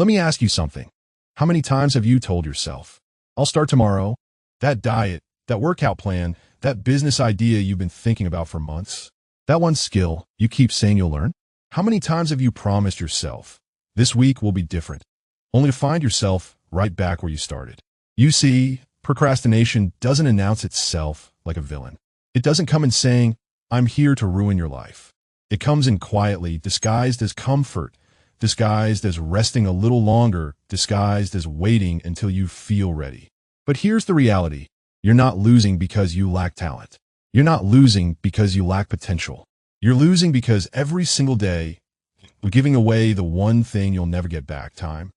Let me ask you something. How many times have you told yourself, I'll start tomorrow? That diet, that workout plan, that business idea you've been thinking about for months? That one skill you keep saying you'll learn? How many times have you promised yourself, this week will be different, only to find yourself right back where you started? You see, procrastination doesn't announce itself like a villain. It doesn't come in saying, I'm here to ruin your life. It comes in quietly, disguised as comfort, disguised as resting a little longer, disguised as waiting until you feel ready. But here's the reality. You're not losing because you lack talent. You're not losing because you lack potential. You're losing because every single day, you're giving away the one thing you'll never get back, time.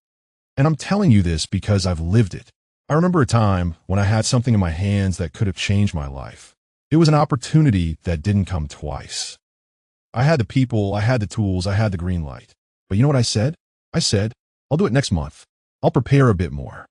And I'm telling you this because I've lived it. I remember a time when I had something in my hands that could have changed my life. It was an opportunity that didn't come twice. I had the people, I had the tools, I had the green light. But you know what I said? I said, I'll do it next month. I'll prepare a bit more.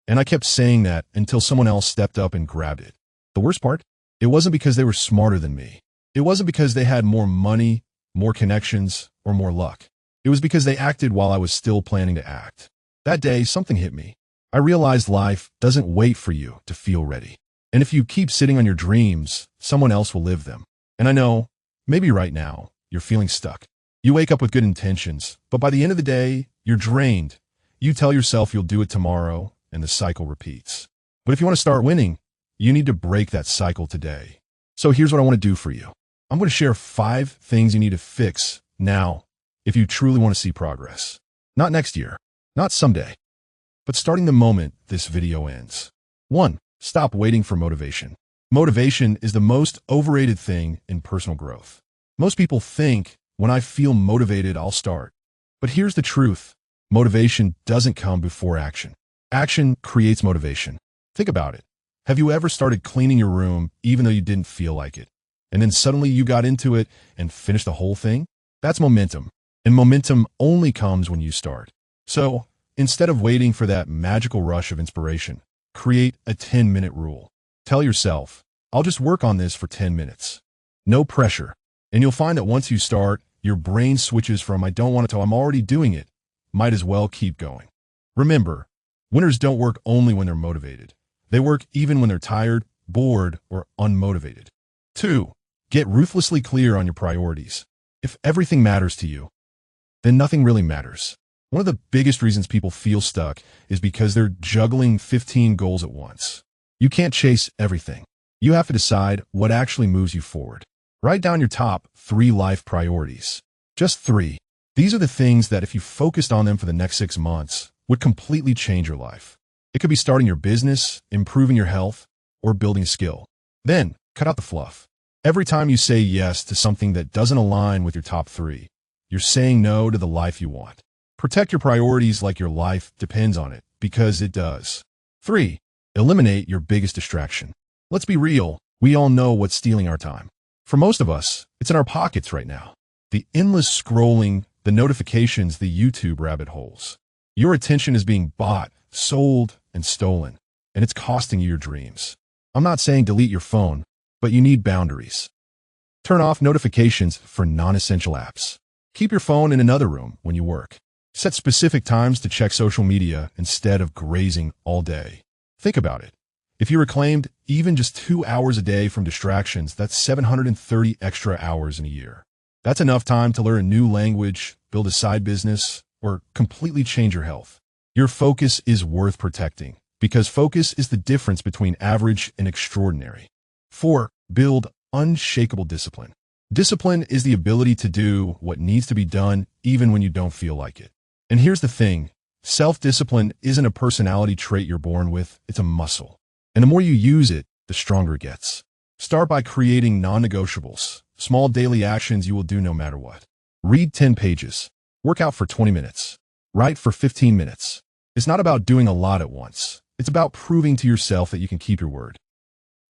And I kept saying that until someone else stepped up and grabbed it. The worst part? It wasn't because they were smarter than me. It wasn't because they had more money, more connections, or more luck. It was because they acted while I was still planning to act. That day, something hit me. I realized life doesn't wait for you to feel ready. And if you keep sitting on your dreams, someone else will live them. And I know, maybe right now, you're feeling stuck. You wake up with good intentions, but by the end of the day, you're drained. You tell yourself you'll do it tomorrow, and the cycle repeats. But if you want to start winning, you need to break that cycle today. So here's what I want to do for you. I'm going to share 5 things you need to fix now if you truly want to see progress. Not next year, not someday, but starting the moment this video ends. 1. Stop waiting for motivation. Motivation is the most overrated thing in personal growth. Most people think, when I feel motivated, I'll start. But here's the truth. Motivation doesn't come before action. Action creates motivation. Think about it. Have you ever started cleaning your room even though you didn't feel like it? And then suddenly you got into it and finished the whole thing? That's momentum. And momentum only comes when you start. So, instead of waiting for that magical rush of inspiration, create a 10-minute rule. Tell yourself, I'll just work on this for 10 minutes. No pressure. And you'll find that once you start, your brain switches from I don't want it to I'm already doing it. Might as well keep going. Remember, winners don't work only when they're motivated. They work even when they're tired, bored, or unmotivated. 2. Get ruthlessly clear on your priorities. If everything matters to you, then nothing really matters. One of the biggest reasons people feel stuck is because they're juggling 15 goals at once. You can't chase everything. You have to decide what actually moves you forward. Write down your top 3 life priorities. Just 3. These are the things that if you focused on them for the next 6 months, would completely change your life. It could be starting your business, improving your health, or building a skill. Then, cut out the fluff. Every time you say yes to something that doesn't align with your top 3, you're saying no to the life you want. Protect your priorities like your life depends on it, because it does. 3. Eliminate your biggest distraction. Let's be real, we all know what's stealing our time. For most of us, it's in our pockets right now. The endless scrolling, the notifications, the YouTube rabbit holes. Your attention is being bought, sold, and stolen, and it's costing you your dreams. I'm not saying delete your phone, but you need boundaries. Turn off notifications for non-essential apps. Keep your phone in another room when you work. Set specific times to check social media instead of grazing all day. Think about it. If you reclaimed even just 2 hours a day from distractions, that's 730 extra hours in a year. That's enough time to learn a new language, build a side business, or completely change your health. Your focus is worth protecting, because focus is the difference between average and extraordinary. 4. Build unshakable discipline. Discipline is the ability to do what needs to be done even when you don't feel like it. And here's the thing. Self-discipline isn't a personality trait you're born with, it's a muscle. And the more you use it, the stronger it gets. Start by creating non-negotiables, small daily actions you will do no matter what. Read 10 pages. Work out for 20 minutes. Write for 15 minutes. It's not about doing a lot at once. It's about proving to yourself that you can keep your word.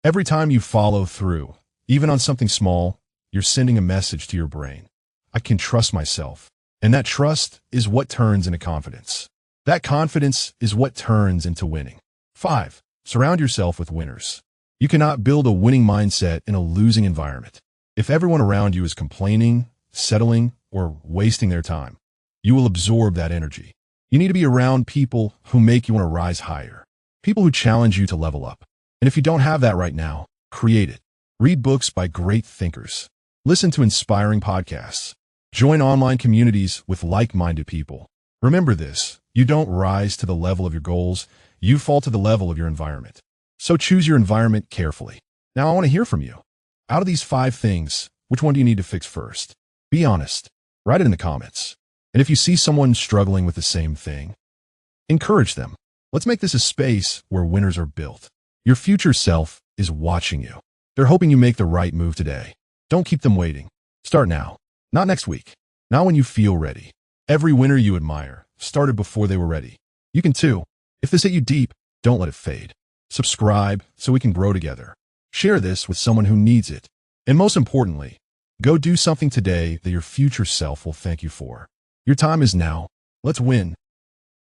Every time you follow through, even on something small, you're sending a message to your brain. I can trust myself. And that trust is what turns into confidence. That confidence is what turns into winning. 5. Surround yourself with winners. You cannot build a winning mindset in a losing environment. If everyone around you is complaining, settling, or wasting their time, you will absorb that energy. You need to be around people who make you want to rise higher, people who challenge you to level up. And if you don't have that right now, create it. Read books by great thinkers. Listen to inspiring podcasts. Join online communities with like-minded people. Remember this, you don't rise to the level of your goals, you fall to the level of your environment. So choose your environment carefully. Now I want to hear from you. Out of these 5 things, which one do you need to fix first? Be honest. Write it in the comments. And if you see someone struggling with the same thing, encourage them. Let's make this a space where winners are built. Your future self is watching you. They're hoping you make the right move today. Don't keep them waiting. Start now, not next week. Not when you feel ready. Every winner you admire started before they were ready. You can too. If this hit you deep, don't let it fade. Subscribe so we can grow together. Share this with someone who needs it. And most importantly, go do something today that your future self will thank you for. Your time is now. Let's win.